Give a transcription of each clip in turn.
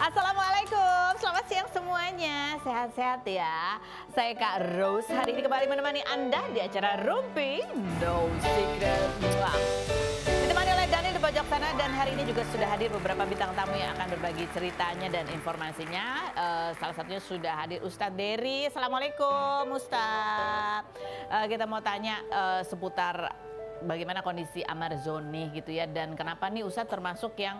Assalamualaikum, selamat siang semuanya. Sehat-sehat ya. Saya Kak Rose hari ini kembali menemani Anda di acara Rumpi No Secret. Ditemani oleh Dani di pojok sana, dan hari ini juga sudah hadir beberapa bintang tamu yang akan berbagi ceritanya dan informasinya. Salah satunya sudah hadir Ustadz Dery. Assalamualaikum Ustadz. Kita mau tanya seputar bagaimana kondisi Amarzoni gitu ya, dan kenapa nih Ustadz termasuk yang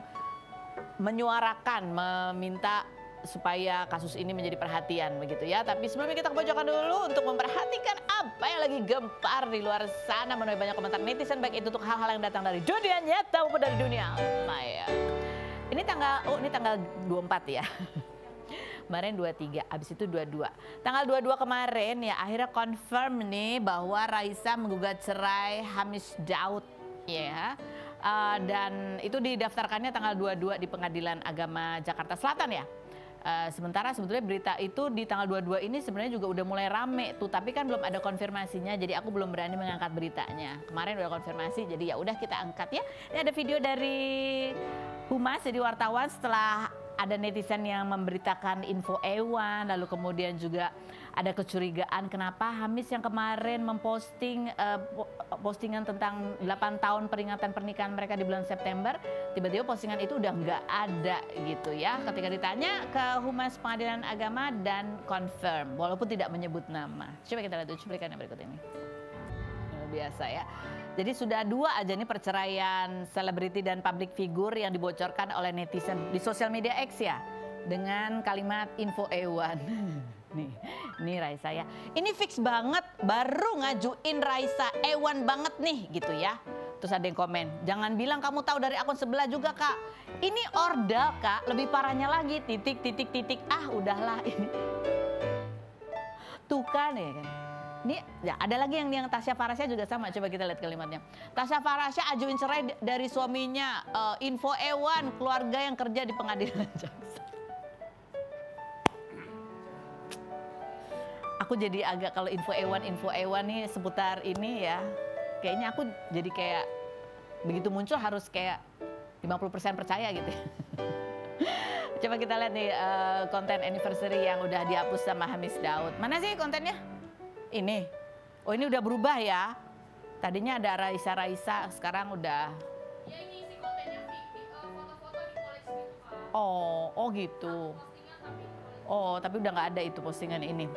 menyuarakan, meminta supaya kasus ini menjadi perhatian begitu ya. Tapi sebelumnya kita ke pojokan dulu untuk memperhatikan apa yang lagi gempar di luar sana, menuai banyak komentar netizen baik itu untuk hal-hal yang datang dari dunia nyata maupun dari dunia maya. Ini tanggal 24 ya. Kemarin 23, abis itu 22. Tanggal 22 kemarin ya akhirnya confirm nih bahwa Raisa menggugat cerai Hamis Daud ya. Dan itu didaftarkannya tanggal 22 di Pengadilan Agama Jakarta Selatan ya. Sementara sebetulnya berita itu di tanggal 22 ini sebenarnya juga udah mulai rame tuh, tapi kan belum ada konfirmasinya, jadi aku belum berani mengangkat beritanya. Kemarin udah konfirmasi, jadi ya udah kita angkat ya. Ini ada video dari Humas, jadi wartawan setelah ada netizen yang memberitakan info Ewan, lalu kemudian juga ada kecurigaan kenapa Hamis yang kemarin memposting postingan tentang 8 tahun peringatan pernikahan mereka di bulan September, tiba-tiba postingan itu udah nggak ada gitu ya. Ketika ditanya ke Humas Pengadilan Agama dan confirm, walaupun tidak menyebut nama. Coba kita lihat cuplikan yang berikut ini. Biasa ya. Jadi sudah 2 aja nih perceraian selebriti dan public figure yang dibocorkan oleh netizen di sosial media X ya, dengan kalimat info Ewan. Nih Raisa ya. Ini fix banget, baru ngajuin Raisa, Ewan banget nih gitu ya. Terus ada yang komen, jangan bilang kamu tahu dari akun sebelah juga Kak. Ini ordal Kak, lebih parahnya lagi titik. Ah udahlah ini. Tuh kan ya kan. Ini ya, ada lagi yang Tasya Farasya juga sama, coba kita lihat kalimatnya. Tasya Farasya ajuin cerai dari suaminya, info Ewan, keluarga yang kerja di pengadilan jaksa. Aku jadi agak, kalau info Ewan nih seputar ini ya, kayaknya aku jadi kayak begitu muncul harus kayak 50% percaya gitu. Coba kita lihat nih konten anniversary yang udah dihapus sama Hamis Daud. Mana sih kontennya? Ini, oh ini udah berubah ya. Tadinya ada Raisa, sekarang udah. Ya ini isi kontennya foto-foto di koleksi gitu Kak. Oh gitu. Oh tapi udah nggak ada itu postingan ini.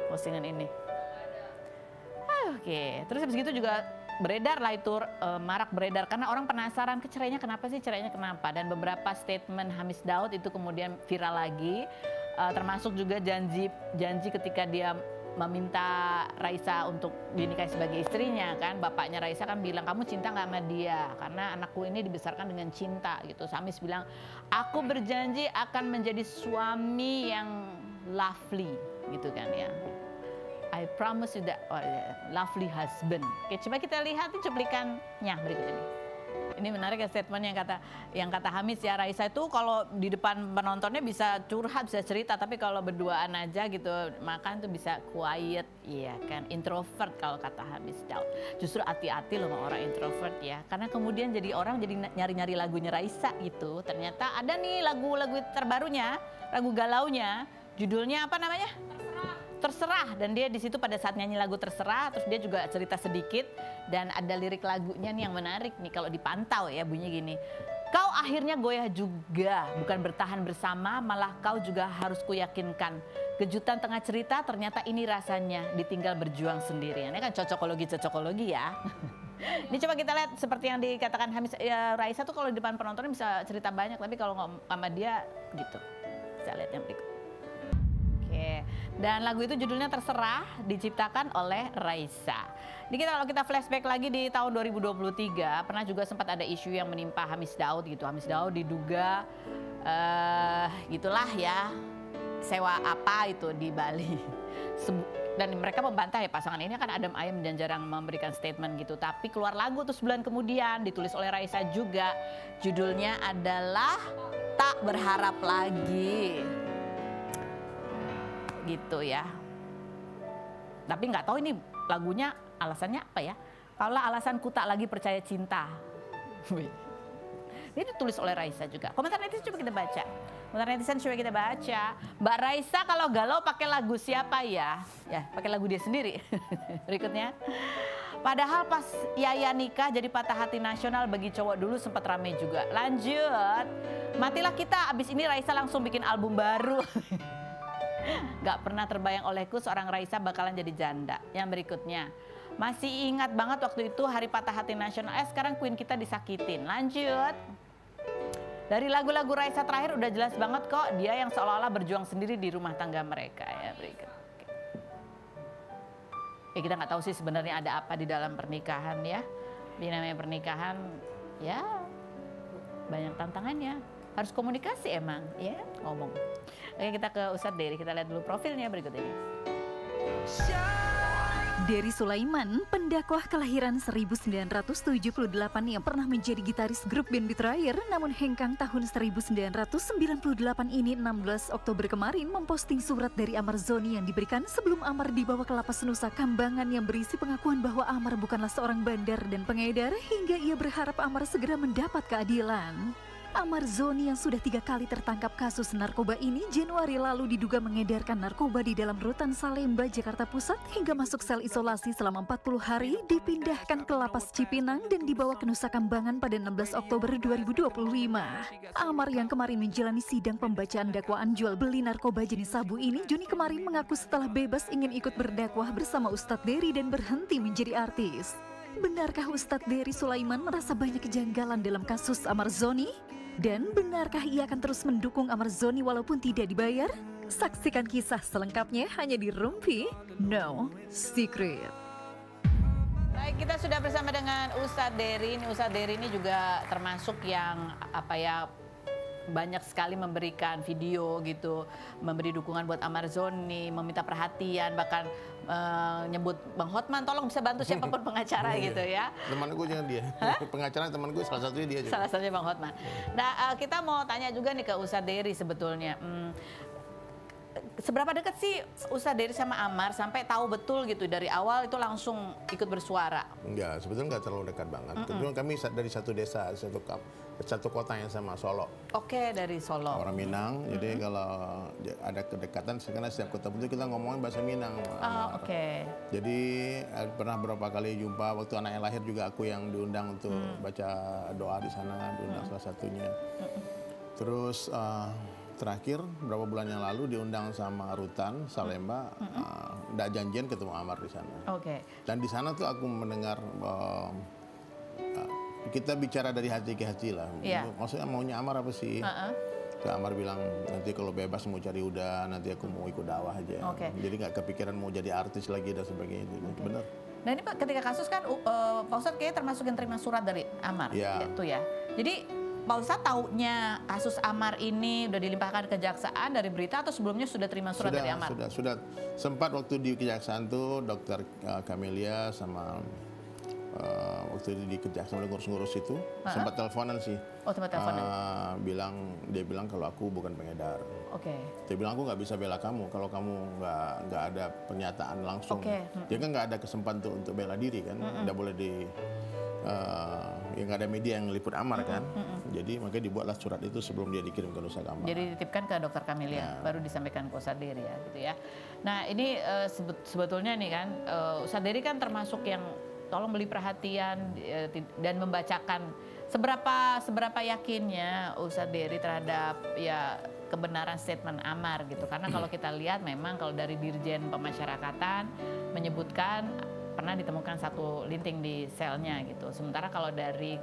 Oke, terus habis gitu juga beredar lah itu, marak beredar karena orang penasaran cerainya kenapa, dan beberapa statement Hamis Daud itu kemudian viral lagi, termasuk juga janji ketika dia meminta Raisa untuk dinikahi sebagai istrinya kan, bapaknya Raisa kan bilang kamu cinta nggak sama dia karena anakku ini dibesarkan dengan cinta gitu. Hamis bilang aku berjanji akan menjadi suami yang lovely gitu kan ya. I promise you that lovely husband. Oke, coba kita lihat cuplikannya berikut ini. Ini menarik ya statement yang kata Hamis ya, Raisa itu kalau di depan penontonnya bisa curhat, bisa cerita, tapi kalau berduaan aja gitu makan tuh bisa quiet, iya kan, introvert kalau kata Hamis Daud. Justru hati-hati loh sama orang introvert ya, karena kemudian jadi orang jadi nyari-nyari lagunya Raisa gitu. Ternyata ada nih lagu-lagu terbarunya, lagu galaunya, judulnya apa namanya? Terserah, dan dia di situ pada saat nyanyi lagu Terserah, terus dia juga cerita sedikit dan ada lirik lagunya nih yang menarik nih kalau dipantau ya, bunyinya gini. Kau akhirnya goyah juga, bukan bertahan bersama, malah kau juga harus kuyakinkan. Kejutan tengah cerita ternyata ini rasanya ditinggal berjuang sendirian. Ini kan cocokologi ya. Ini coba kita lihat seperti yang dikatakan Hamis ya, Raisa tuh kalau di depan penontonnya bisa cerita banyak, tapi kalau sama dia gitu. Bisa lihat yang berikut. Oke, dan lagu itu judulnya Terserah, diciptakan oleh Raisa. Ini kalau kita flashback lagi di tahun 2023, pernah juga sempat ada isu yang menimpa Hamis Daud gitu. Hamis Daud diduga gitulah ya, sewa apa itu di Bali. Dan mereka membantah ya, pasangan ini kan adem ayem dan jarang memberikan statement gitu. Tapi keluar lagu tuh sebulan kemudian, ditulis oleh Raisa juga. Judulnya adalah Tak Berharap Lagi. Gitu ya. Tapi nggak tahu ini lagunya alasannya apa ya. Kalau alasanku tak lagi percaya cinta. Ini ditulis oleh Raisa juga. Komentar netizen coba kita baca. Komentar netizen coba kita baca. Mbak Raisa kalau galau pakai lagu siapa ya? Ya, pakai lagu dia sendiri. Berikutnya. Padahal pas Yaya nikah jadi patah hati nasional bagi cowok dulu sempat rame juga. Lanjut. Matilah kita, abis ini Raisa langsung bikin album baru. Gak pernah terbayang olehku seorang Raisa bakalan jadi janda. Yang berikutnya. Masih ingat banget waktu itu hari patah hati nasional. Sekarang Queen kita disakitin. Lanjut. Dari lagu-lagu Raisa terakhir udah jelas banget kok dia yang seolah-olah berjuang sendiri di rumah tangga mereka ya. Berikut. Ya kita nggak tahu sih sebenarnya ada apa di dalam pernikahan ya. Di namanya pernikahan ya banyak tantangannya. Harus komunikasi emang ya ngomong. Oke kita ke Ustadz Dery, kita lihat dulu profilnya berikut ini. Dery Sulaiman, pendakwah kelahiran 1978 yang pernah menjadi gitaris grup band Betrayer, namun hengkang tahun 1998 ini 16 Oktober kemarin memposting surat dari Amar Zoni yang diberikan sebelum Amar dibawa ke lapas Nusa Kambangan yang berisi pengakuan bahwa Amar bukanlah seorang bandar dan pengedar hingga ia berharap Amar segera mendapat keadilan. Amar Zoni yang sudah 3 kali tertangkap kasus narkoba ini Januari lalu diduga mengedarkan narkoba di dalam rutan Salemba, Jakarta Pusat hingga masuk sel isolasi selama 40 hari, dipindahkan ke lapas Cipinang dan dibawa ke Nusa Kambangan pada 16 Oktober 2025. Amar yang kemarin menjalani sidang pembacaan dakwaan jual beli narkoba jenis sabu ini Juni kemarin mengaku setelah bebas ingin ikut berdakwah bersama Ustadz Dery dan berhenti menjadi artis. Benarkah Ustadz Dery Sulaiman merasa banyak kejanggalan dalam kasus Amar Zoni? Dan benarkah ia akan terus mendukung Amar Zoni walaupun tidak dibayar? Saksikan kisah selengkapnya hanya di Rumpi No Secret. Baik, kita sudah bersama dengan Ustadz Dery. Ustadz Dery ini juga termasuk yang banyak sekali memberikan video gitu, memberi dukungan buat Amar Zoni, meminta perhatian, bahkan nyebut Bang Hotman, tolong bisa bantu siapapun pengacara gitu ya. Teman gue jangan dia, pengacara teman gue salah satunya dia juga. Salah satunya Bang Hotman. Nah kita mau tanya juga nih ke Ustadz Dery sebetulnya. Seberapa dekat sih Ustadz Dery sama Amar sampai tahu betul gitu dari awal itu langsung ikut bersuara? Enggak, sebetulnya nggak terlalu dekat banget. Kebetulan kami dari satu desa, satu kota yang sama, Solo. Oke, dari Solo. Orang Minang, jadi kalau ada kedekatan, karena setiap ketemu itu kita ngomongin bahasa Minang. Oke. Jadi pernah berapa kali jumpa, waktu anaknya lahir juga aku yang diundang untuk baca doa di sana, diundang salah satunya. Terus terakhir beberapa bulan yang lalu diundang sama Rutan Salemba, nggak janjian ketemu Amar di sana. Oke. Dan di sana tuh aku mendengar kita bicara dari hati ke hati lah. Maksudnya maunya Amar apa sih? Amar bilang nanti kalau bebas mau cari udah, nanti aku mau ikut dakwah aja. Jadi nggak kepikiran mau jadi artis lagi dan sebagainya. Bener. Nah ini Pak ketika kasus kan Pak Ustadz kayaknya termasuk yang terima surat dari Amar. Gitu ya. Jadi Pak Ustadz taunya kasus Amar ini udah dilimpahkan ke kejaksaan dari berita atau sebelumnya sudah terima surat dari Amar? Sudah. Sempat waktu di kejaksaan tuh dokter Camelia sama waktu di kejaksaan ngurus-ngurus itu sempat teleponan sih. Oh, sempat teleponan. Dia bilang kalau aku bukan pengedar. Dia bilang aku nggak bisa bela kamu kalau kamu nggak ada pernyataan langsung. Dia kan nggak ada kesempatan untuk bela diri kan, nggak boleh ya nggak ada media yang liput Amar kan. Jadi makanya dibuatlah surat itu sebelum dia dikirim ke Nusa Kambangan. Jadi dititipkan ke dokter Camelia, baru disampaikan ke Ustadz Dery ya gitu ya. Nah ini sebetulnya nih kan Ustadz Dery kan termasuk yang tolong beli perhatian dan membacakan seberapa yakinnya Ustadz Dery terhadap ya kebenaran statement Amar gitu. Karena kalau kita lihat memang kalau dari Dirjen Pemasyarakatan menyebutkan pernah ditemukan satu linting di selnya gitu. Sementara kalau dari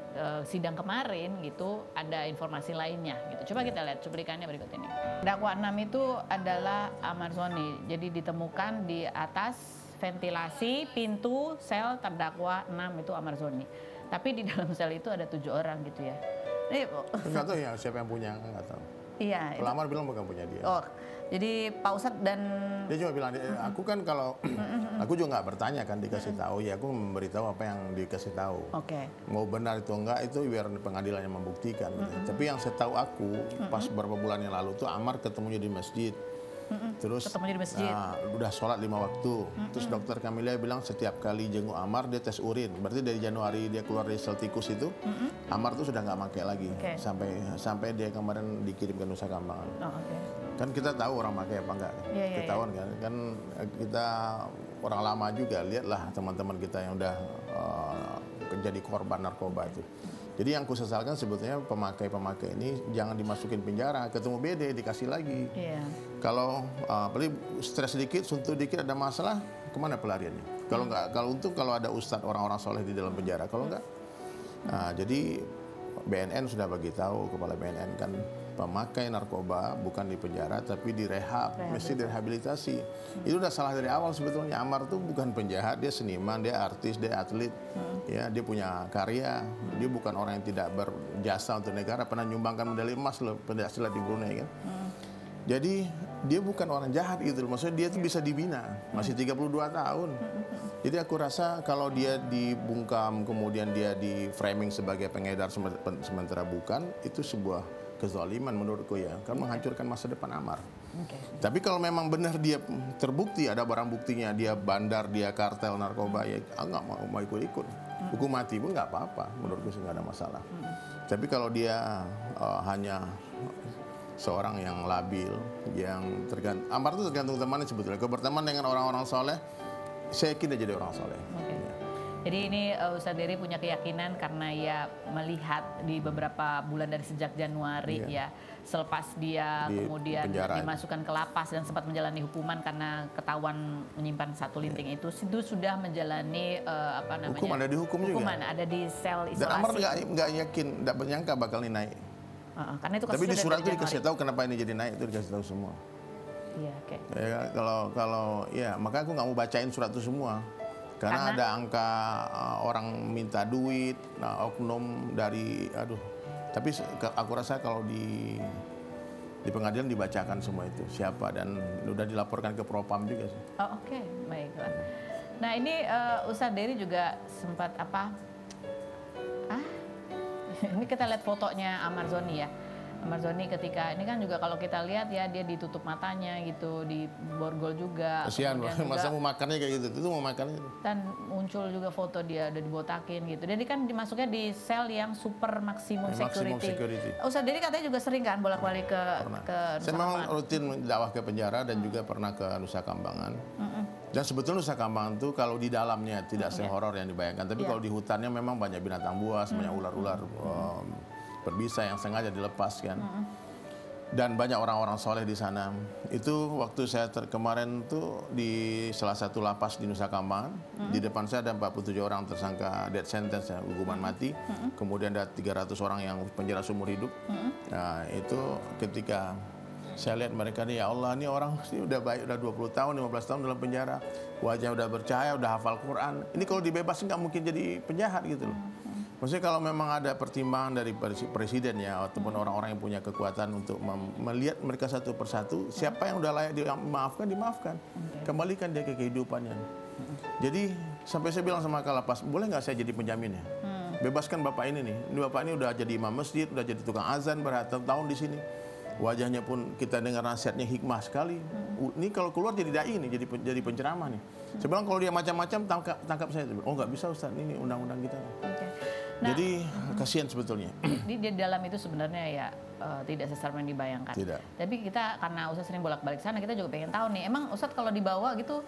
sidang kemarin gitu ada informasi lainnya gitu. Coba kita lihat cuplikannya berikut ini. Dakwa 6 itu adalah Amar Zoni. Jadi ditemukan di atas ventilasi pintu sel terdakwa 6 itu Amar Zoni. Tapi di dalam sel itu ada 7 orang gitu ya. Nggak tahu ya siapa yang punya, nggak tahu. Iya. Kalau Amar bilang bukan punya dia. Oh, jadi Pak Ustadz dan dia cuma bilang, aku kan kalau aku juga nggak bertanya kan dikasih tahu, ya aku memberitahu apa yang dikasih tahu. Mau benar itu enggak itu biar pengadilan yang membuktikan. Gitu. Tapi yang saya tahu aku pas beberapa bulan yang lalu tuh Amar ketemunya di masjid. Hmm. Terus Ketemunya di masjid. udah sholat 5 waktu. Terus dokter Kamilia bilang setiap kali jenguk Amar dia tes urin. Berarti dari Januari dia keluar dari sel tikus itu, Amar tuh sudah nggak pakai lagi. Oke. Sampai dia kemarin dikirim ke Nusa Kambangan. Oh, oke. Kan kita tahu orang pakai apa enggak. Iya, iya, Ketahuan kan kita orang lama juga, lihatlah teman-teman kita yang udah jadi korban narkoba itu. Jadi yang ku sesalkan sebetulnya pemakai-pemakai ini jangan dimasukin penjara, ketemu BD dikasih lagi. Iya. Kalau apalagi stres sedikit, suntuk dikit ada masalah, kemana pelariannya? Kalau nggak, kalau ada ustadz orang-orang soleh di dalam penjara, kalau nggak, jadi BNN sudah bagi tahu, kepala BNN kan pemakai narkoba bukan di penjara tapi direhab, mesti direhabilitasi. Itu udah salah dari awal sebetulnya. Amar tuh bukan penjahat, dia seniman, dia artis, dia atlet, ya dia punya karya, dia bukan orang yang tidak berjasa untuk negara, pernah nyumbangkan medali emas loh pencaksilat di Brunei kan. Jadi dia bukan orang jahat gitu loh, maksudnya dia tuh bisa dibina, masih 32 tahun. Jadi aku rasa kalau dia dibungkam kemudian dia di framing sebagai pengedar sementara bukan, itu sebuah kezaliman menurutku ya, kan menghancurkan masa depan Amar. Oke. Tapi kalau memang benar dia terbukti ada barang buktinya, dia bandar, dia kartel narkoba, ya nggak mau ikut-ikut. Hukum mati pun nggak apa-apa, menurutku sih nggak ada masalah. Tapi kalau dia hanya seorang yang labil, yang tergantung, Amar itu tergantung temannya sebetulnya. Kalau berteman dengan orang-orang soleh, saya yakin dia jadi orang soleh. Oke. Jadi ini Ustadz Dery punya keyakinan karena ya melihat di beberapa bulan dari sejak Januari ya, selepas dia kemudian penjara, dimasukkan ke lapas dan sempat menjalani hukuman karena ketahuan menyimpan satu linting itu sudah menjalani apa namanya? Hukum, ada dihukum juga. Hukuman ada di sel isolasi. Dan Amar nggak yakin, nggak menyangka bakal ini naik. Karena itu tapi di kasusnya surat dari itu dikasih tahu kenapa ini jadi naik, itu dikasih tahu semua. Iya, oke. Ya, kalau ya maka aku nggak mau bacain surat itu semua. Karena ada angka orang minta duit, oknum dari, tapi aku rasa kalau di pengadilan dibacakan semua itu siapa dan udah dilaporkan ke Propam juga sih. Oh, oke, baiklah. Nah ini Ustadz Dery juga sempat ini kita lihat fotonya Amar Zoni ya. Amar Zoni ketika ini kan juga kalau kita lihat ya dia ditutup matanya gitu, di borgol juga. Kasihan, masa mau makannya kayak gitu, itu mau makannya. Dan muncul juga foto dia udah dibotakin gitu. Jadi kan dimasuknya di sel yang super maksimum security. Ustadz Dery katanya juga sering kan bolak-balik ke Nusa Kambangan. Saya memang rutin dakwah ke penjara dan juga pernah ke Nusa Kambangan. Dan sebetulnya Nusa Kambangan tuh kalau di dalamnya tidak sehoror yang dibayangkan, tapi kalau di hutannya memang banyak binatang buas, banyak ular-ular berbisa yang sengaja dilepaskan. Dan banyak orang-orang soleh di sana. Itu waktu saya kemarin tuh di salah satu lapas di Nusa Kambangan, di depan saya ada 47 orang tersangka death sentence, ya, hukuman mati. Kemudian ada 300 orang yang penjara seumur hidup. Nah, itu ketika saya lihat mereka nih, ya Allah, ini orang ini udah baik, udah 20 tahun, 15 tahun dalam penjara. Wajah udah bercahaya, udah hafal Quran. Ini kalau dibebasin nggak mungkin jadi penjahat gitu loh. Maksudnya kalau memang ada pertimbangan dari presiden ya, ataupun orang-orang yang punya kekuatan untuk melihat mereka satu persatu, siapa yang udah layak dimaafkan. Kembalikan dia ke kehidupannya. Jadi sampai saya bilang sama Kalapas, boleh nggak saya jadi penjaminnya? Bebaskan bapak ini nih. Ini bapak ini udah jadi imam masjid, udah jadi tukang azan bertahun-tahun di sini. Wajahnya pun kita dengar nasihatnya hikmah sekali. Ini kalau keluar jadi dai nih, jadi penceramah nih. Saya bilang kalau dia macam-macam tangkap saya. Oh nggak bisa Ustaz, ini undang-undang kita. Nah, jadi kasihan sebetulnya. Di dalam itu sebenarnya ya tidak sesar yang dibayangkan. Tidak. Tapi kita karena Ustaz sering bolak-balik sana, kita juga pengen tahu nih. Emang Ustaz kalau dibawa gitu,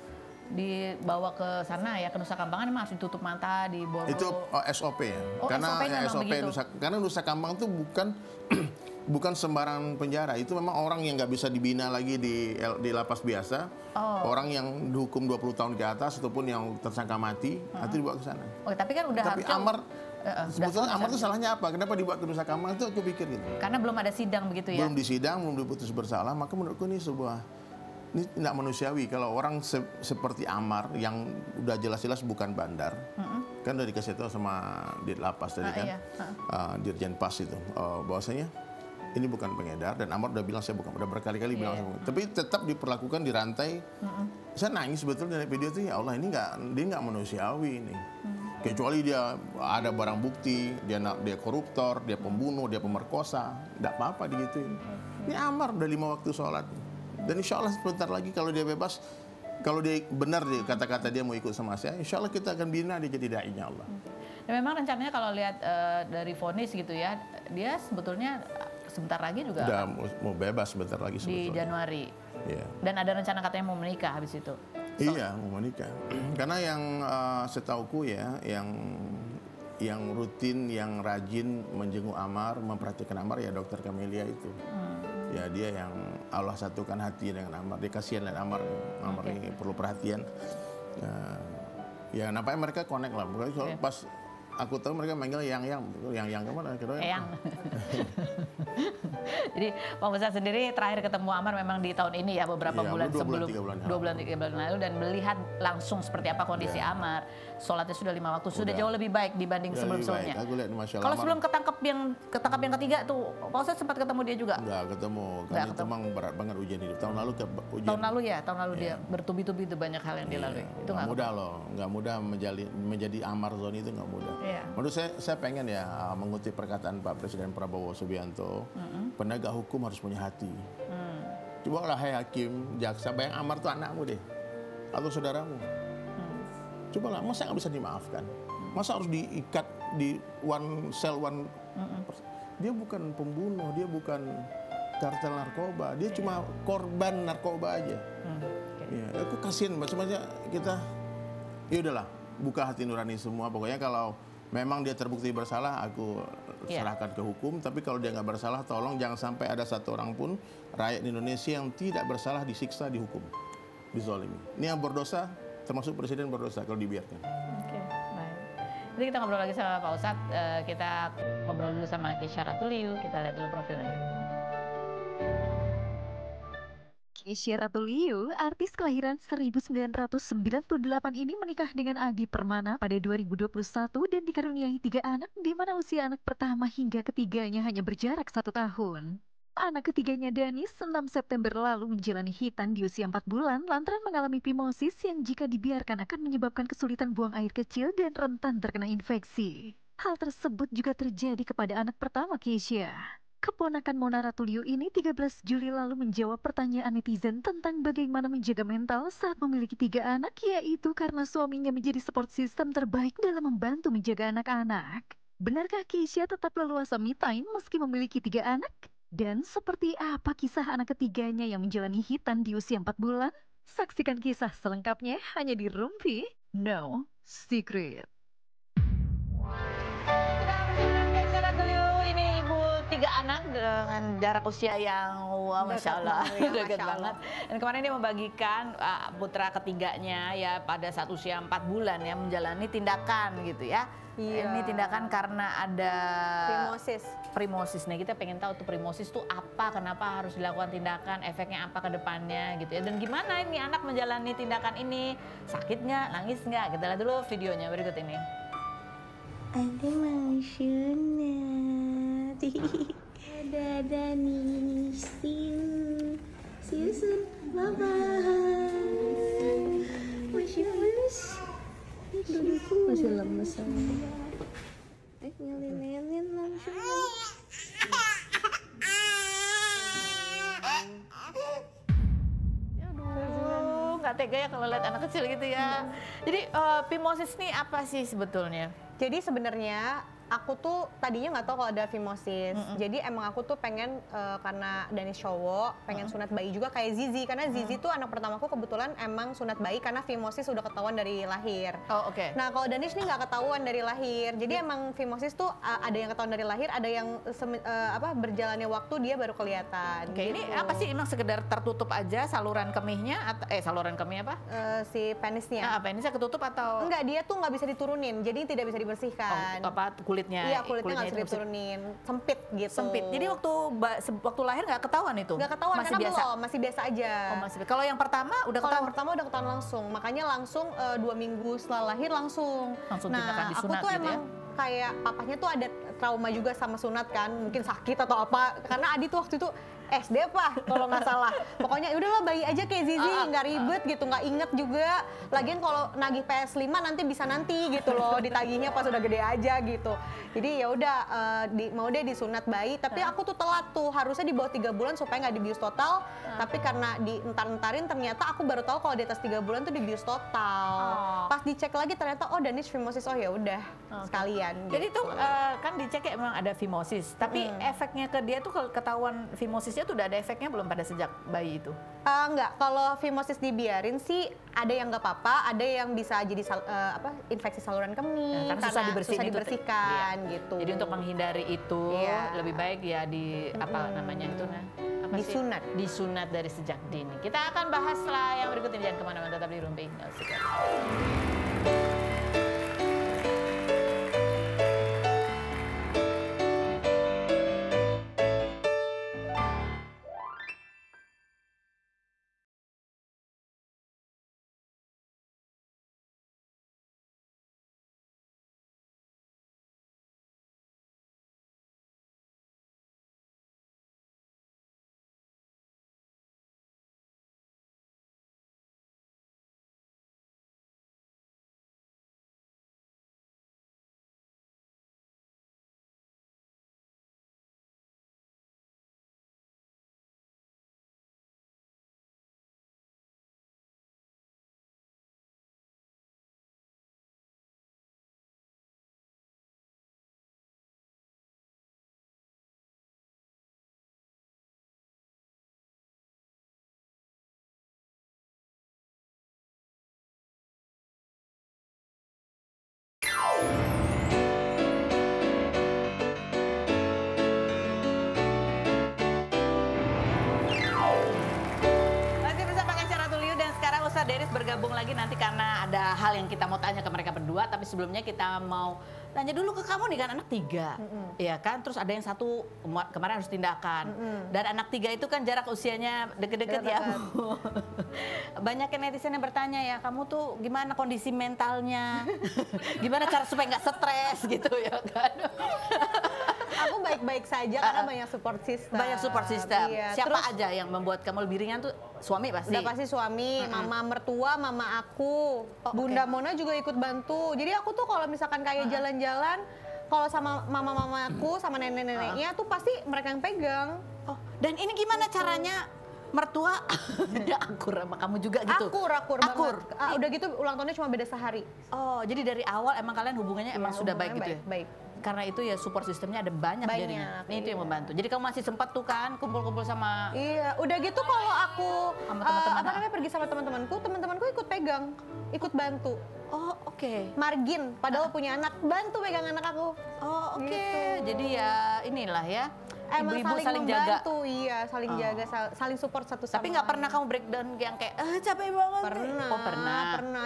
dibawa ke sana ya ke Nusa Kambangan emang harus ditutup mata, di borgol. Itu SOP ya. Karena SOP karena Nusa Kambangan itu bukan sembarang penjara. Itu memang orang yang nggak bisa dibina lagi di lapas biasa. Orang yang dihukum 20 tahun ke atas ataupun yang tersangka mati, itu dibawa ke sana. Oh, tapi kan udah tapi Amar sebetulnya Amar itu salahnya apa? Kenapa dibawa ke Nusa Kambangan itu aku pikir gitu. Karena belum ada sidang begitu ya? Belum disidang, belum diputus bersalah. Maka menurutku ini tidak manusiawi kalau orang seperti Amar yang udah jelas-jelas bukan bandar. Kan udah dikasih tahu sama Dir Lapas tadi kan, Dirjen Pas itu bahwasanya ini bukan pengedar, dan Amar udah bilang saya bukan, udah berkali-kali bilang saya bukan. Tapi tetap diperlakukan di rantai. Saya nangis sebetulnya dari video itu, ya Allah, dia nggak manusiawi ini. Kecuali dia ada barang bukti, dia koruptor, dia pembunuh, dia pemerkosa, nggak apa-apa digituin. Ini Amar udah 5 waktu sholat, Dan insya Allah sebentar lagi kalau dia bebas, kalau dia benar di kata-kata dia mau ikut sama saya, insya Allah kita akan bina dia jadi da'inya Allah. Dan memang rencananya kalau lihat dari vonis gitu ya, dia sebetulnya sebentar lagi juga Udah mau bebas sebentar lagi di sebetulnya. Januari. Iya. Dan ada rencana katanya mau menikah habis itu. Iya, mau menikah. Karena yang setauku ya, yang rutin, yang rajin menjenguk Amar, memperhatikan Amar ya Dokter Camelia itu. Ya dia yang Allah satukan hati dengan Amar. Dia kasihan dengan Amar. Amar ini perlu perhatian. Ya nampaknya mereka connect lah. Bukan soal pas aku tahu mereka manggil yang kemana? Eyang. Jadi Pak Ustadz sendiri terakhir ketemu Amar memang di tahun ini ya, beberapa Iya, bulan 2 sebelum, bulan, 3 bulan 2 bulan 3 bulan lalu, dan melihat langsung seperti apa kondisi Amar. Sholatnya sudah 5 waktu, sudah jauh lebih baik dibanding sebelum-sebelumnya. Aku lihat Masya Allah. Kalau sebelum ketangkap yang ketiga tuh, Pak Ustadz sempat ketemu dia juga? Enggak ketemu, kan itu memang berat banget ujian hidup. Tahun lalu ujian. Tahun lalu dia bertubi-tubi itu banyak hal yang dilalui. Itu nggak mudah loh, nggak mudah menjadi Amar Zoni itu nggak mudah. Menurut saya pengen ya mengutip perkataan Pak Presiden Prabowo Subianto, penegak hukum harus punya hati. Coba lah hai hakim, jaksa, bayang Amar tuh anakmu deh, atau saudaramu. Coba lah, masa nggak bisa dimaafkan? Masa harus diikat di one cell one? Dia bukan pembunuh, dia bukan kartel narkoba, dia cuma korban narkoba aja. Ya, aku kasihan, maksudnya kita, ya udahlah, buka hati nurani semua. Pokoknya kalau memang dia terbukti bersalah, aku serahkan ke hukum. Tapi kalau dia nggak bersalah, tolong jangan sampai ada satu orang pun rakyat Indonesia yang tidak bersalah disiksa, dihukum, dizolimi. Ini yang berdosa, termasuk presiden berdosa kalau dibiarkan. Oke, baik. Jadi kita ngobrol lagi sama Pak Ustadz. Kita ngobrol dulu sama Keisha Ratuliu. Kita lihat dulu profilnya. Keisha Ratuliu, artis kelahiran 1998 ini menikah dengan Adi Permana pada 2021 dan dikaruniai 3 anak, di mana usia anak pertama hingga ketiganya hanya berjarak 1 tahun. Anak ketiganya Danis 6 September lalu menjalani hitan di usia 4 bulan lantaran mengalami phimosis yang jika dibiarkan akan menyebabkan kesulitan buang air kecil dan rentan terkena infeksi. Hal tersebut juga terjadi kepada anak pertama Keisha. Keponakan Mona Ratuliu ini 13 Juli lalu menjawab pertanyaan netizen tentang bagaimana menjaga mental saat memiliki 3 anak, yaitu karena suaminya menjadi support system terbaik dalam membantu menjaga anak-anak. Benarkah Keisha tetap leluasa me time meski memiliki 3 anak? Dan seperti apa kisah anak ketiganya yang menjalani hitan di usia 4 bulan? Saksikan kisah selengkapnya hanya di Rumpi No Secret. Ini ibu 3 anak dengan jarak usia yang wah, Masya Allah, dekat banget. Dan kemarin dia membagikan putra ketiganya ya pada saat usia 4 bulan ya menjalani tindakan gitu ya. Ini tindakan karena ada primosis. Nih kita pengen tahu tuh primosis tuh apa, kenapa harus dilakukan tindakan, efeknya apa ke depannya gitu ya. Dan gimana ini anak menjalani tindakan ini, sakit nggak, nangis nggak? Kita lihat dulu videonya berikut ini. Ada mau sunat. Ada nih. See you soon. Bye bye. Masih lemes. Dudukku masih lemes. Nyelin langsung. Aduh, nggak tega ya kalau lihat anak kecil gitu ya. Jadi phimosis ini apa sih sebetulnya? Jadi sebenarnya aku tuh tadinya nggak tahu kalau ada phimosis. Jadi emang aku tuh pengen karena Danis cowok, pengen sunat bayi juga kayak Zizi. Karena Zizi tuh anak pertamaku kebetulan emang sunat bayi karena phimosis udah ketahuan dari lahir. Oh oke. Nah kalau Danis nih nggak ketahuan dari lahir. Jadi emang phimosis tuh ada yang ketahuan dari lahir, ada yang berjalannya waktu dia baru kelihatan. Oke, gitu. ini apa sih, emang sekedar tertutup aja saluran kemihnya atau saluran kemih apa? Si penisnya. Penisnya ketutup atau? Enggak, dia tuh nggak bisa diturunin. Jadi tidak bisa dibersihkan. Kulitnya? Iya, kulitnya nggak bisa diturunin, sempit gitu. Sempit. Jadi waktu lahir nggak ketahuan itu? Nggak ketahuan, masih karena biasa? belum, masih biasa aja. Oh masih. Kalau yang pertama udah Kalau ketahuan? yang pertama udah ketahuan langsung, makanya langsung 2 minggu setelah lahir langsung. Tindakan Nah, disunat aku tuh gitu emang kayak papahnya tuh ada trauma juga sama sunat kan, mungkin sakit atau apa. Karena Adi tuh waktu itu SD apa kalau nggak salah. Pokoknya udahlah bayi aja kayak Zizi, nggak ribet gitu, nggak inget juga. Lagian kalau nagih PS5 nanti bisa nanti gitu loh, ditagihnya pas udah gede aja gitu. Jadi ya udah mau deh disunat bayi, tapi aku tuh telat tuh, harusnya di bawah 3 bulan supaya nggak dibius total. Tapi karena dientar-entarin ternyata aku baru tahu kalau di atas 3 bulan tuh dibius total. Pas dicek lagi ternyata Danish phimosis, oh ya udah sekalian. Jadi gitu. tuh kan dicek ya emang ada phimosis, tapi efeknya ke dia tuh kalau ketahuan phimosisnya tuh udah ada efeknya belum pada sejak bayi itu? Enggak, kalau phimosis dibiarin sih ada yang nggak apa-apa, ada yang bisa jadi infeksi saluran kemih, Karena susah dibersihkan gitu. Jadi untuk menghindari itu lebih baik ya di apa namanya itu apa sih? Disunat. Disunat dari sejak dini. Kita akan bahas setelah yang berikut ini, jangan kemana-mana, tetap di Rumpi No Secret. Deris bergabung lagi nanti karena ada hal yang kita mau tanya ke mereka berdua, tapi sebelumnya kita mau tanya dulu ke kamu nih, kan anak 3, ya kan, terus ada yang 1 kemarin harus tindakan, dan anak 3 itu kan jarak usianya deket-deket ya. Banyak netizen yang bertanya ya, kamu tuh gimana kondisi mentalnya, gimana cara supaya nggak stres gitu ya kan. Aku baik-baik saja karena banyak support system. Banyak support system. Iya. Siapa Terus, aja yang membuat kamu lebih ringan tuh? Suami pasti? Udah pasti suami, mama mertua, mama aku, Bunda Mona juga ikut bantu. Jadi aku tuh kalau misalkan kayak jalan-jalan, kalau sama mama-mama aku, sama nenek-neneknya tuh pasti mereka yang pegang. Oh, dan ini gimana caranya mertua dia akur sama kamu juga gitu? Akur banget. Udah gitu ulang tahunnya cuma beda sehari. Oh, jadi dari awal emang kalian hubungannya emang sudah baik gitu ya? Baik. Karena itu ya support sistemnya ada banyak jadinya. Ini itu yang membantu. Jadi kamu masih sempat tuh kan kumpul-kumpul sama... Iya, udah gitu kalau aku sama teman-teman, pergi sama teman-temanku ikut pegang, ikut bantu. Oh, oke. Margin, padahal punya anak, bantu pegang anak aku. Oh, oke. Gitu. Jadi ya inilah ya. Emang Ibu-ibu saling membantu, jaga. iya, saling jaga, saling support satu sama Tapi nggak lain. pernah kamu breakdown yang kayak capek banget. Pernah. Oh, pernah.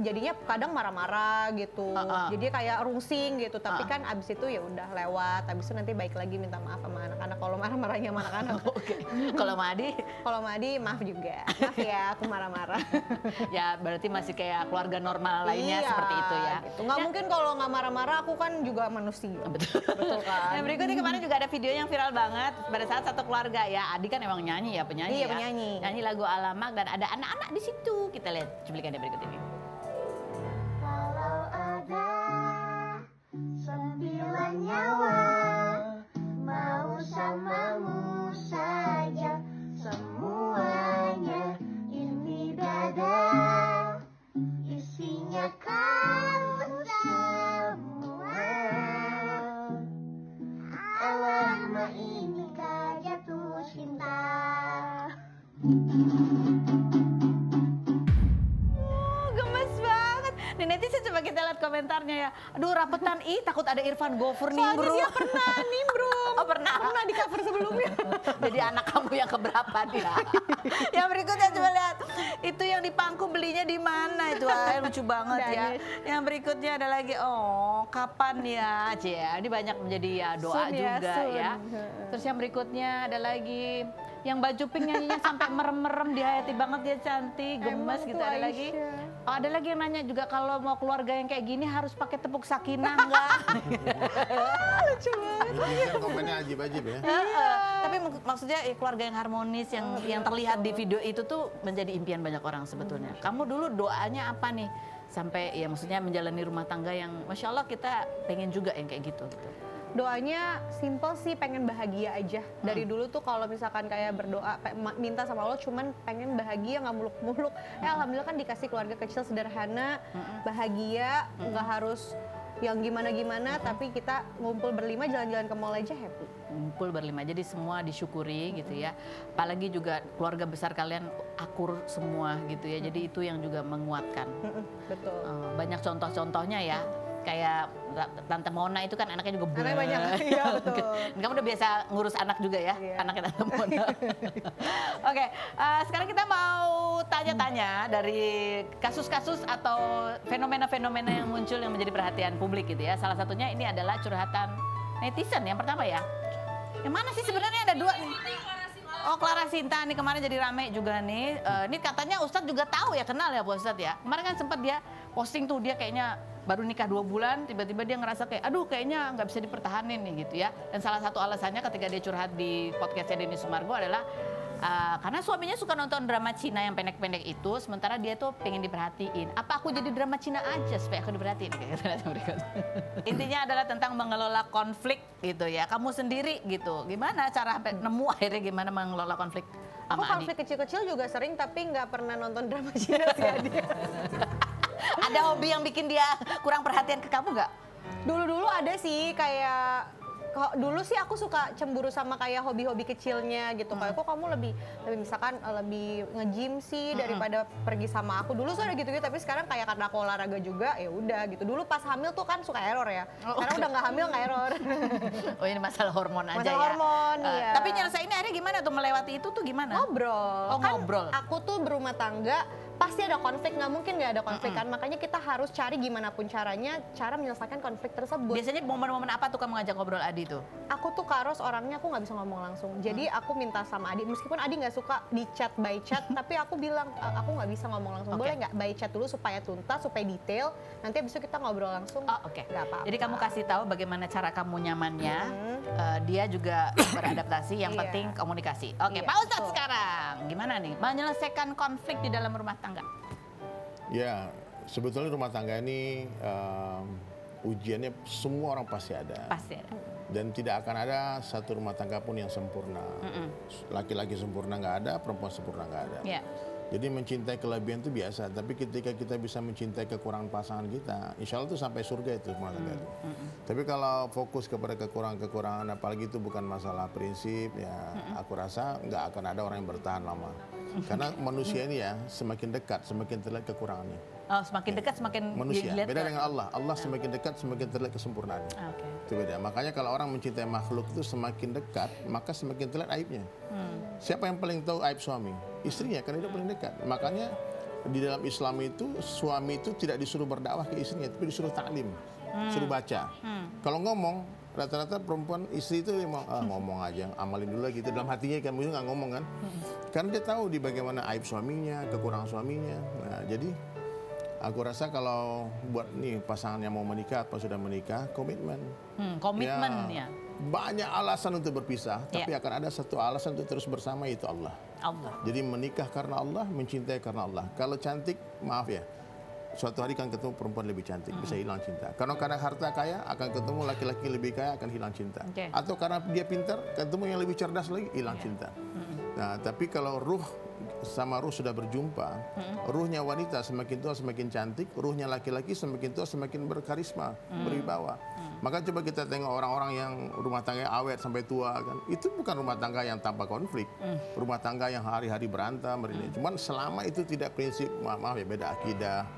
Jadinya kadang marah-marah gitu. Jadi kayak rungsing gitu. Tapi kan abis itu ya udah lewat. Abis itu nanti baik lagi minta maaf sama anak-anak. Kalau marah-marahnya sama anak-anak. Oke. Kalau Madi? Kalau Madi maaf juga. Maaf ya, aku marah-marah. Ya berarti masih kayak keluarga normal lainnya seperti itu ya. Gitu. Nggak mungkin kalau nggak marah-marah, aku kan juga manusia. Betul kan. Yang berikutnya kemarin juga ada videonya yang viral banget pada saat satu keluarga ya. Adi kan emang penyanyi ya. Iya, penyanyi. Nyanyi lagu Alamak dan ada anak-anak di situ. Kita lihat cuplikannya berikut ini. Kalau ada 9 nyawa mau samamu saja semuanya, ini dada isinya kamu semua. Alamak ini jatuh cinta. Gemes banget. Nih netizen coba kita lihat komentarnya ya. Aduh rapetan, takut ada Irfan Gofur nimbrung. Soalnya dia pernah nimbrung. Oh pernah? Pernah di cover sebelumnya. Jadi anak kamu yang keberapa dia? Yang berikutnya coba lihat. Itu yang di Pangku belinya di mana itu? Lucu banget ya. Yang berikutnya ada lagi, kapan ya? Ini banyak menjadi ya doa juga ya. Terus yang berikutnya ada lagi. Yang baju pink nyanyinya sampai merem-merem, dihayati banget, dia cantik, gemes gitu. Ada lagi Oh, ada lagi yang nanya juga kalau mau keluarga yang kayak gini harus pakai tepuk sakinah nggak? Lucu banget. Ini komennya ajib-ajib ya. Tapi maksudnya keluarga yang harmonis yang terlihat di video itu tuh menjadi impian banyak orang sebetulnya. Kamu dulu doanya apa nih sampai ya maksudnya menjalani rumah tangga yang masya Allah kita pengen juga yang kayak gitu. Doanya simple sih, pengen bahagia aja. Dari dulu tuh kalau misalkan kayak berdoa, minta sama Allah cuman pengen bahagia, nggak muluk-muluk. Alhamdulillah kan dikasih keluarga kecil sederhana, bahagia, nggak harus yang gimana-gimana, tapi kita ngumpul berlima jalan-jalan ke mall aja happy. Ngumpul berlima, jadi semua disyukuri gitu ya. Apalagi juga keluarga besar kalian akur semua gitu ya, jadi itu yang juga menguatkan. Betul. Banyak contoh-contohnya ya. Kayak Tante Mona itu kan anaknya juga Anaknya banyak, iya betul. Kamu udah biasa ngurus anak juga ya, anaknya Tante Mona. Oke, sekarang kita mau tanya-tanya dari kasus-kasus atau fenomena-fenomena yang muncul yang menjadi perhatian publik gitu ya. Salah satunya ini adalah curhatan netizen yang pertama ya. Yang mana sih sebenarnya ada dua nih? Oh, Clara Sinta nih kemarin jadi rame juga nih. Ini katanya Ustadz juga tahu ya, kenal ya Pak Ustadz ya. Kemarin kan sempat dia posting tuh, dia kayaknya baru nikah 2 bulan, tiba-tiba dia ngerasa kayak, aduh kayaknya nggak bisa dipertahanin nih gitu ya. Dan salah satu alasannya ketika dia curhat di podcastnya Denny Sumargo adalah karena suaminya suka nonton drama Cina yang pendek-pendek itu, sementara dia tuh pengen diperhatiin. Apa aku jadi drama Cina aja supaya aku diperhatiin? Intinya adalah tentang mengelola konflik gitu ya. Kamu sendiri gitu, gimana cara nemu akhirnya gimana mengelola konflik Aku sama Adi? konflik kecil-kecil juga sering, tapi nggak pernah nonton drama Cina sih Adi. Ada hobi yang bikin dia kurang perhatian ke kamu nggak? Dulu-dulu ada sih kayak dulu sih aku suka cemburu sama kayak hobi-hobi kecilnya gitu. Kayak kok kamu lebih misalkan lebih nge-gym sih daripada pergi sama aku. Dulu sudah gitu-gitu, tapi sekarang kayak karena aku olahraga juga ya udah gitu. Dulu pas hamil tuh kan suka error ya. Sekarang udah nggak hamil nggak error. Oh, ini masalah hormon aja Masalah ya. hormon, iya. Tapi nyelesainnya akhirnya gimana tuh, melewati itu tuh gimana? Ngobrol. Oh, Kan ngobrol. aku tuh berumah tangga pasti ada konflik, nggak mungkin nggak ada konflik kan. Makanya kita harus cari gimana pun caranya cara menyelesaikan konflik tersebut. Biasanya momen-momen apa tuh kamu ngajak ngobrol Adi tuh? Aku tuh Karos orangnya aku nggak bisa ngomong langsung. Jadi aku minta sama Adi, meskipun Adi nggak suka di chat by chat, tapi aku bilang aku nggak bisa ngomong langsung. Boleh nggak by chat dulu supaya tuntas, supaya detail. Nanti abis itu kita ngobrol langsung. Oh, oke. Nggak apa-apa. Jadi kamu kasih tahu bagaimana cara kamu nyamannya, dia juga beradaptasi. Yang Iya. penting komunikasi. Oke, Iya, Pak Ustadz betul. sekarang gimana nih menyelesaikan konflik di dalam rumah tangga? Ya, sebetulnya rumah tangga ini ujiannya semua orang pasti ada. Pasti ada. Dan tidak akan ada satu rumah tangga pun yang sempurna. Laki-laki sempurna nggak ada, perempuan sempurna nggak ada. Ya. Jadi mencintai kelebihan itu biasa, tapi ketika kita bisa mencintai kekurangan pasangan kita, insya Allah itu sampai surga itu rumah tangga itu. Tapi kalau fokus kepada kekurangan-kekurangan, apalagi itu bukan masalah prinsip, ya aku rasa nggak akan ada orang yang bertahan lama. Karena manusia ini ya semakin dekat, semakin terlihat kekurangannya. Oh, semakin dekat semakin Manusia, dilihat beda ke- dengan Allah. Allah semakin dekat, semakin terlihat kesempurnaannya. Oke. Itu beda. Makanya kalau orang mencintai makhluk itu semakin dekat, maka semakin terlihat aibnya. Siapa yang paling tahu aib suami? Istrinya, karena dia paling dekat. Makanya di dalam Islam itu suami itu tidak disuruh berdakwah ke istrinya, tapi disuruh taklim, suruh baca. Kalau ngomong, rata-rata perempuan istri itu emang ngomong aja, amalin dulu gitu. Dalam hatinya kan mungkin nggak ngomong kan, karena dia tahu di bagaimana aib suaminya, kekurangan suaminya. Nah, jadi aku rasa kalau buat nih pasangan yang mau menikah atau sudah menikah, komitmen. Komitmen ya. Banyak alasan untuk berpisah, tapi akan ada satu alasan untuk terus bersama, yaitu Allah. Allah. Jadi menikah karena Allah, mencintai karena Allah. Kalau cantik, maaf ya, suatu hari kan ketemu perempuan lebih cantik, bisa hilang cinta. Karena harta kaya, akan ketemu laki-laki lebih kaya, akan hilang cinta. Oke. Atau karena dia pintar, ketemu yang lebih cerdas lagi, hilang cinta. Nah, tapi kalau ruh sama ruh sudah berjumpa, ruhnya wanita semakin tua semakin cantik, ruhnya laki-laki semakin tua semakin berkarisma, berwibawa. Maka coba kita tengok orang-orang yang rumah tangga awet sampai tua kan, itu bukan rumah tangga yang tanpa konflik, rumah tangga yang hari-hari berantem. Cuman selama itu tidak prinsip, maaf ya, beda akidah,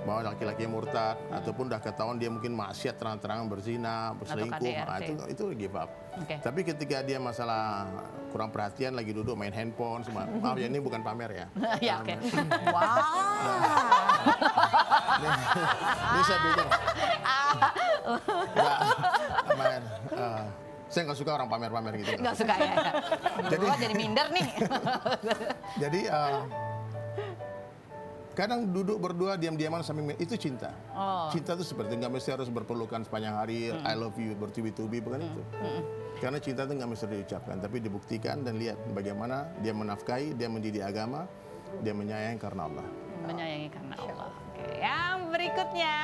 bahwa laki-laki yang murtad ataupun udah ketahuan dia mungkin maksiat terang-terangan berzina, berselingkuh, itu give up. Oke. Tapi ketika dia masalah kurang perhatian, lagi duduk main handphone, semua, maaf ya ini bukan pamer ya. Ya, oke. Wow. Ini saya pikir, nggak, main. Saya nggak suka orang pamer-pamer gitu. Nggak suka ya. Jadi minder nih. Jadi Kadang duduk berdua diam-diaman sambil itu cinta. Cinta itu seperti nggak mesti harus berpelukan sepanjang hari, I love you, bertubi-tubi, bukan itu. Karena cinta itu nggak mesti diucapkan, tapi dibuktikan dan lihat bagaimana dia menafkahi, dia mendidik agama, dia menyayangi karena Allah. Menyayangi karena Allah. Oke, yang berikutnya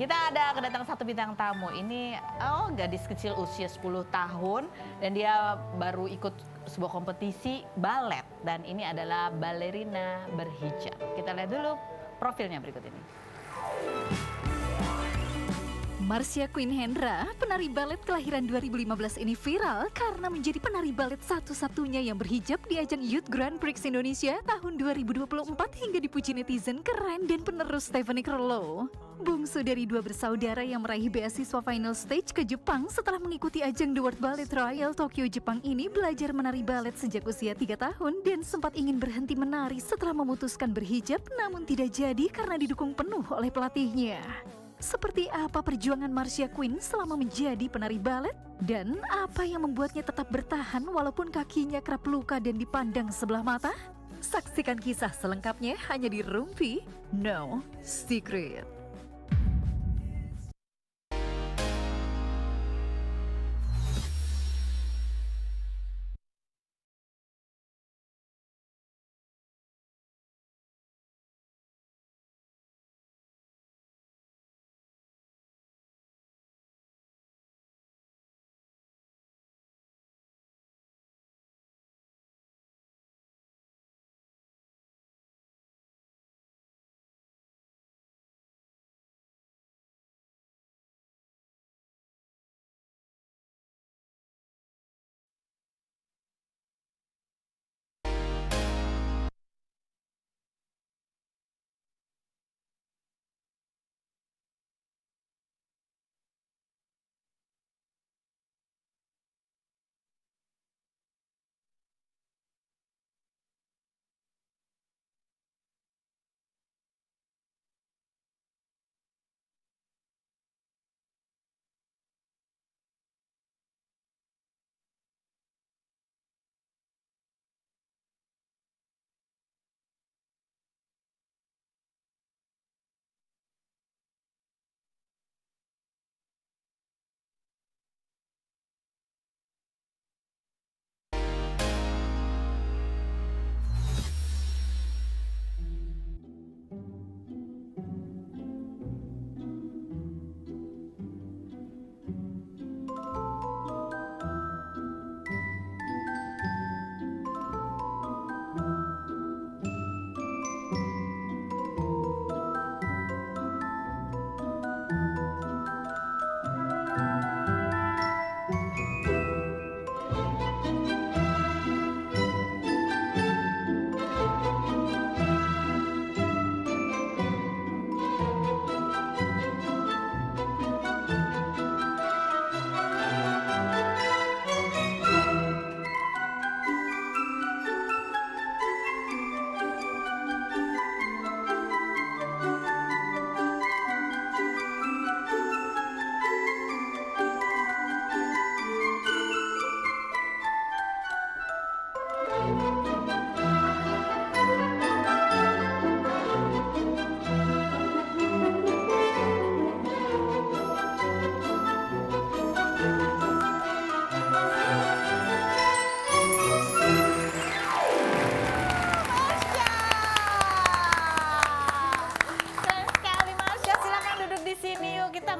kita ada kedatangan satu bintang tamu. Ini gadis kecil usia 10 tahun dan dia baru ikut sebuah kompetisi balet dan ini adalah balerina berhijab. Kita lihat dulu profilnya berikut ini. Marcia Queen Hendra, penari balet kelahiran 2015 ini viral karena menjadi penari balet satu-satunya yang berhijab di ajang Youth Grand Prix Indonesia tahun 2024 hingga dipuji netizen keren dan penerus Stephanie Kerlo. Bungsu dari dua bersaudara yang meraih beasiswa final stage ke Jepang setelah mengikuti ajang The World Ballet Trial Tokyo Jepang ini belajar menari balet sejak usia 3 tahun dan sempat ingin berhenti menari setelah memutuskan berhijab namun tidak jadi karena didukung penuh oleh pelatihnya. Seperti apa perjuangan Marcia Queen selama menjadi penari balet? Dan apa yang membuatnya tetap bertahan walaupun kakinya kerap luka dan dipandang sebelah mata? Saksikan kisah selengkapnya hanya di Rumpi No Secret.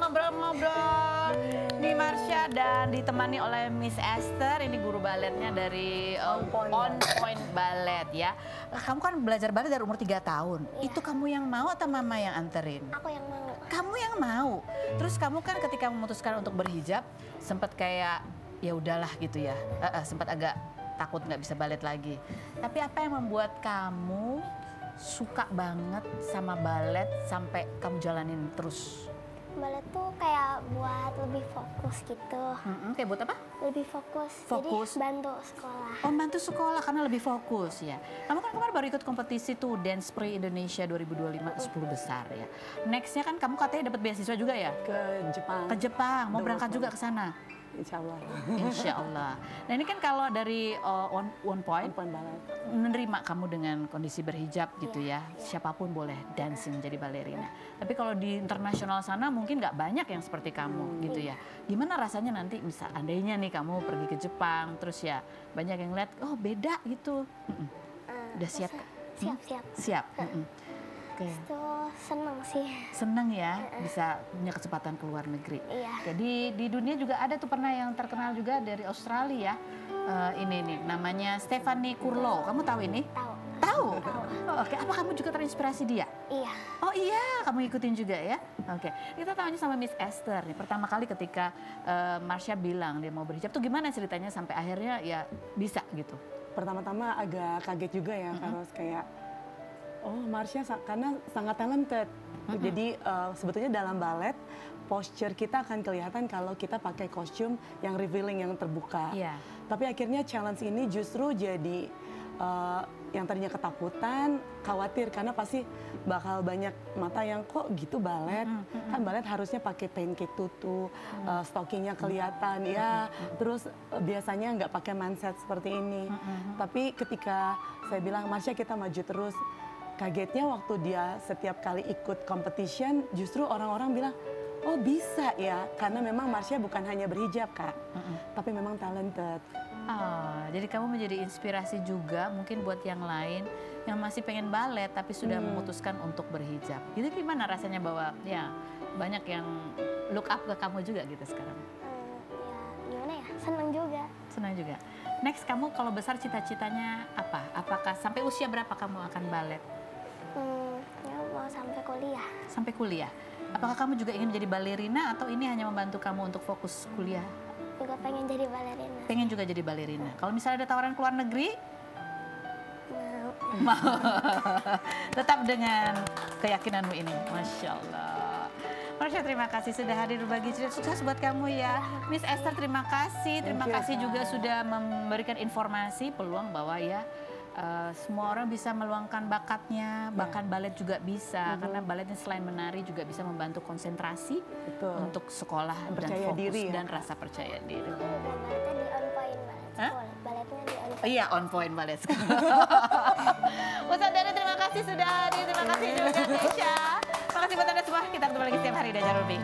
ngobrol-ngobrol. Nih Marcia dan ditemani oleh Miss Esther, ini guru baletnya dari On Point Ballet ya. Kamu kan belajar balet dari umur 3 tahun. Iya. Itu kamu yang mau atau mama yang anterin? Aku yang mau. Kamu yang mau. Terus kamu kan ketika memutuskan untuk berhijab sempat kayak ya udahlah gitu ya. Sempat agak takut nggak bisa balet lagi. Tapi apa yang membuat kamu suka banget sama balet sampai kamu jalanin terus? Balet tuh kayak buat lebih fokus gitu. Kayak buat apa? Lebih fokus. Fokus. Jadi bantu sekolah. Oh, bantu sekolah karena lebih fokus ya. Kamu kan kemarin baru ikut kompetisi tuh Dance Prix Indonesia 2025 10 besar ya. Nextnya kan kamu katanya dapat beasiswa juga ya? Ke Jepang. Ke Jepang, mau berangkat juga ke sana? insya Allah. Insya Allah. Nah ini kan kalau dari One Point Balet. menerima kamu dengan kondisi berhijab gitu ya, siapapun boleh dancing jadi balerina. Tapi kalau di internasional sana mungkin nggak banyak yang seperti kamu gitu ya. Gimana rasanya nanti misal andainya nih kamu pergi ke Jepang, terus ya banyak yang lihat, oh beda gitu. Udah siap? Siap. Siap. Oke. Itu seneng sih. Seneng ya bisa punya kesempatan ke luar negeri. Iya. Jadi di dunia juga ada tuh pernah yang terkenal juga dari Australia. Ini nih namanya Stephanie Curlow. Kamu tahu ini? Tahu. Tahu? Oh, oke, apa kamu juga terinspirasi dia? Iya. Oh iya, kamu ikutin juga ya? Oke, kita tanya sama Miss Esther nih. Pertama kali ketika Marsha bilang dia mau berhijab tuh gimana ceritanya sampai akhirnya ya bisa gitu? Pertama-tama agak kaget juga ya, harus kayak, oh Marsha karena sangat talented. Jadi sebetulnya dalam balet, posture kita akan kelihatan kalau kita pakai kostum yang revealing, yang terbuka. Iya. Tapi akhirnya challenge ini justru jadi yang tadinya ketakutan, khawatir karena pasti bakal banyak mata yang kok gitu balet. Kan balet harusnya pakai pancake tutu, stockingnya kelihatan ya. Terus biasanya nggak pakai manset seperti ini. Tapi ketika saya bilang, Marsha kita maju terus. Kagetnya waktu dia setiap kali ikut competition, justru orang-orang bilang, oh bisa ya, karena memang Marsha bukan hanya berhijab Kak, tapi memang talented. Jadi kamu menjadi inspirasi juga mungkin buat yang lain yang masih pengen balet tapi sudah memutuskan untuk berhijab. Jadi gimana rasanya bahwa ya banyak yang look up ke kamu juga gitu sekarang? Ya gimana ya, seneng juga. Senang juga. Next kamu kalau besar cita-citanya apa? Apakah sampai usia berapa kamu akan balet? Ya mau sampai kuliah. Sampai kuliah. Apakah kamu juga ingin menjadi balerina atau ini hanya membantu kamu untuk fokus kuliah? Juga pengen jadi balerina. Pengen juga jadi balerina. Kalau misalnya ada tawaran ke luar negeri, Mau. mau. Tetap dengan keyakinanmu ini. Masya Allah. Marsha terima kasih sudah hadir berbagi cerita. Sukses buat kamu ya. Miss Esther terima kasih. Terima kasih juga sudah memberikan informasi peluang bahwa ya semua orang bisa meluangkan bakatnya, bahkan balet juga bisa, karena baletnya selain menari juga bisa membantu konsentrasi untuk sekolah dan fokus diri, dan rasa percaya diri. Baletnya di on point balet sekolah. Baletnya di on point. Iya, on point balet sekolah. Ustaz Dani terima kasih sudah hadir, terima kasih juga Tisha. Terima kasih buat Anda semua, kita ketemu lagi setiap hari di acara Ruby.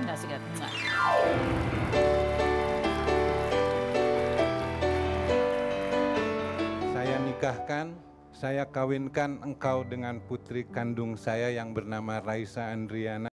Saya nikahkan, saya kawinkan engkau dengan putri kandung saya yang bernama Raisa Andriana.